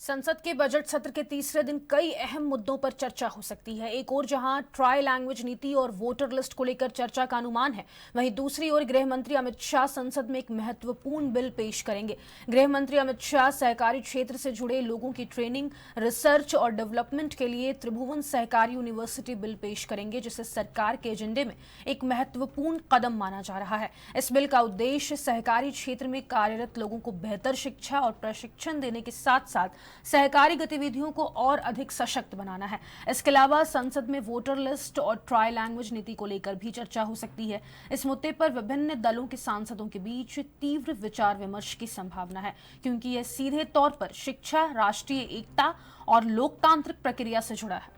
संसद के बजट सत्र के तीसरे दिन कई अहम मुद्दों पर चर्चा हो सकती है। एक ओर जहां ट्राई लैंग्वेज नीति और वोटर लिस्ट को लेकर चर्चा का अनुमान है, वहीं दूसरी ओर गृह मंत्री अमित शाह संसद में एक महत्वपूर्ण बिल पेश करेंगे। गृह मंत्री अमित शाह सहकारी क्षेत्र से जुड़े लोगों की ट्रेनिंग, रिसर्च और डेवलपमेंट के लिए त्रिभुवन सहकारी यूनिवर्सिटी बिल पेश करेंगे, जिसे सरकार के एजेंडे में एक महत्वपूर्ण कदम माना जा रहा है। इस बिल का उद्देश्य सहकारी क्षेत्र में कार्यरत लोगों को बेहतर शिक्षा और प्रशिक्षण देने के साथ साथ सहकारी गतिविधियों को और अधिक सशक्त बनाना है। इसके अलावा संसद में वोटर लिस्ट और ट्राई लैंग्वेज नीति को लेकर भी चर्चा हो सकती है। इस मुद्दे पर विभिन्न दलों के सांसदों के बीच तीव्र विचार विमर्श की संभावना है, क्योंकि यह सीधे तौर पर शिक्षा, राष्ट्रीय एकता और लोकतांत्रिक प्रक्रिया से जुड़ा है।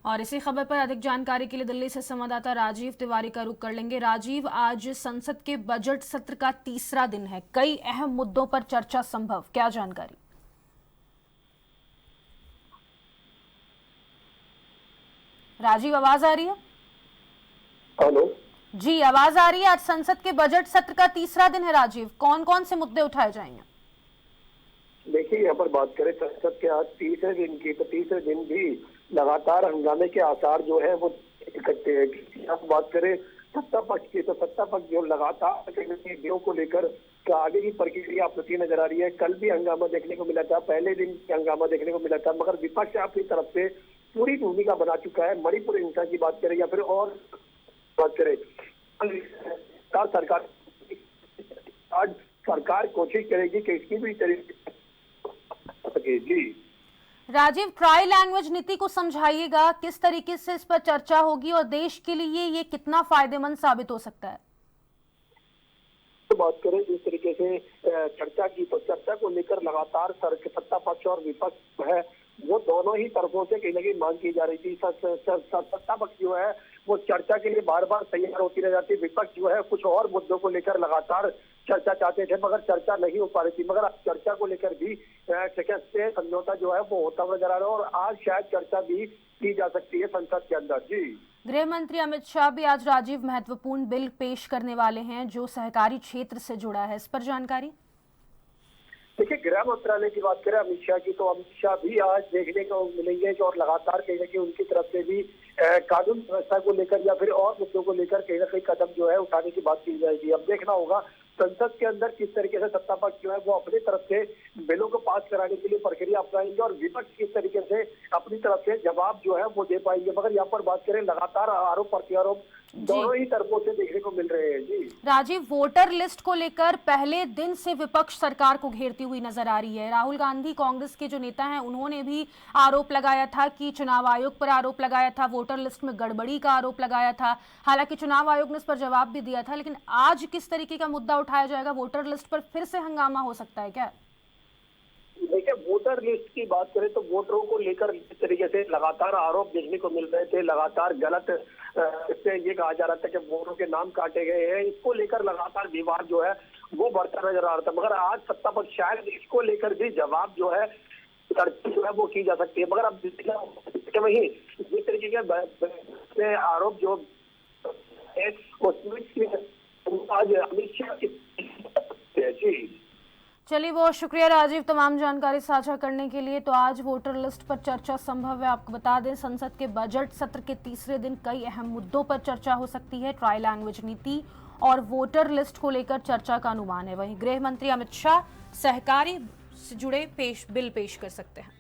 और इसी खबर पर अधिक जानकारी के लिए दिल्ली से संवाददाता राजीव तिवारी का रुख कर लेंगे। राजीव, आज संसद के बजट सत्र का तीसरा दिन है, कई अहम मुद्दों पर चर्चा संभव, क्या जानकारी? राजीव, आवाज आ रही है? हेलो जी, आवाज आ रही है। आज संसद के बजट सत्र का तीसरा दिन है राजीव, कौन कौन से मुद्दे उठाए जाएंगे? देखिए, यहाँ पर बात करें संसद के आज तीसरे दिन की, तो तीसरे दिन भी लगातार हंगामे के आसार जो है वो इकट्ठे हैं। आप बात करें सत्ता पक्ष की, तो सत्ता पक्ष जो लगातार बिलों को लेकर आगे की प्रक्रिया आपत्ति नजर आ रही है। कल भी हंगामा देखने को मिला था, पहले दिन हंगामा देखने को मिला था, मगर विपक्ष अपनी तरफ से पूरी भूमिका बना चुका है। मणिपुर हिंसा की बात करें या फिर और बात करें, सरकार आज सरकार कोशिश करेगी कि इसकी भी तरीके जी। राजीव, ट्राई लैंग्वेज नीति को समझाइएगा, किस तरीके से इस पर चर्चा होगी और देश के लिए ये कितना फायदेमंद साबित हो सकता है? तो बात करें जिस तरीके से चर्चा की, तो चर्चा को लेकर लगातार सत्ता पक्ष और विपक्ष है वो दोनों ही तरफों से कहीं ना कहीं मांग की जा रही थी। सत्ता पक्ष जो है वो चर्चा के लिए बार बार तैयार होती रह जाती, विपक्ष जो है कुछ और मुद्दों को लेकर लगातार चर्चा चाहते थे, मगर चर्चा नहीं हो पा रही थी। मगर अब चर्चा को लेकर भी से समझौता जो है वो होता हुआ नजर आ रहा है और आज शायद चर्चा भी की जा सकती है संसद के अंदर जी। गृह मंत्री अमित शाह भी आज राजीव महत्वपूर्ण बिल पेश करने वाले हैं जो सहकारी क्षेत्र से जुड़ा है, इस पर जानकारी? देखिए, गृह मंत्रालय की बात करें अमित शाह की, तो अमित शाह भी आज देखने को मिलेंगे और लगातार कहीं ना कहीं उनकी तरफ से भी कानून व्यवस्था को लेकर या फिर और मुद्दों को लेकर कहीं ना कहीं कदम जो है उठाने की बात की जाएगी। अब देखना होगा संसद के अंदर किस तरीके से सत्ता पक्ष जो है वो अपनी तरफ से बिलों को पास कराने के लिए प्रक्रिया अपनाएंगे और विपक्ष किस तरीके से अपनी तरफ से जवाब जो है वो दे पाएंगे। मगर यहाँ पर बात करें लगातार आरोप प्रत्यारोप दोनों ही तरफों से देखने को मिल रहे हैं जी। राजीव, वोटर लिस्ट को लेकर पहले दिन से विपक्ष सरकार को घेरती हुई नजर आ रही है। राहुल गांधी, कांग्रेस के जो नेता हैं, उन्होंने भी आरोप लगाया था कि चुनाव आयोग पर आरोप लगाया था, वोटर लिस्ट में गड़बड़ी का आरोप लगाया था। हालांकि चुनाव आयोग ने इस पर जवाब भी दिया था, लेकिन आज किस तरीके का मुद्दा उठाया जाएगा? वोटर लिस्ट पर फिर से हंगामा हो सकता है क्या? देखिए, वोटर लिस्ट की बात करें तो वोटरों को लेकर इस तरीके से लगातार आरोप देखने को मिल रहे थे, लगातार गलत इससे ये कहा जा रहा था कि वोटरों के नाम काटे गए हैं। इसको लेकर लगातार विवाद जो है वो बढ़ता नजर आ रहा था, मगर आज सत्ता पक्ष शायद इसको लेकर भी जवाब जो है वो की जा सकती है। मगर अब वही जिस तरीके के आरोप जो है वो आज अमित शाह जी। चलिए, बहुत शुक्रिया राजीव तमाम जानकारी साझा करने के लिए। तो आज वोटर लिस्ट पर चर्चा संभव है। आपको बता दें, संसद के बजट सत्र के तीसरे दिन कई अहम मुद्दों पर चर्चा हो सकती है। ट्राई लैंग्वेज नीति और वोटर लिस्ट को लेकर चर्चा का अनुमान है। वहीं गृह मंत्री अमित शाह सहकारी से जुड़े बिल पेश कर सकते हैं।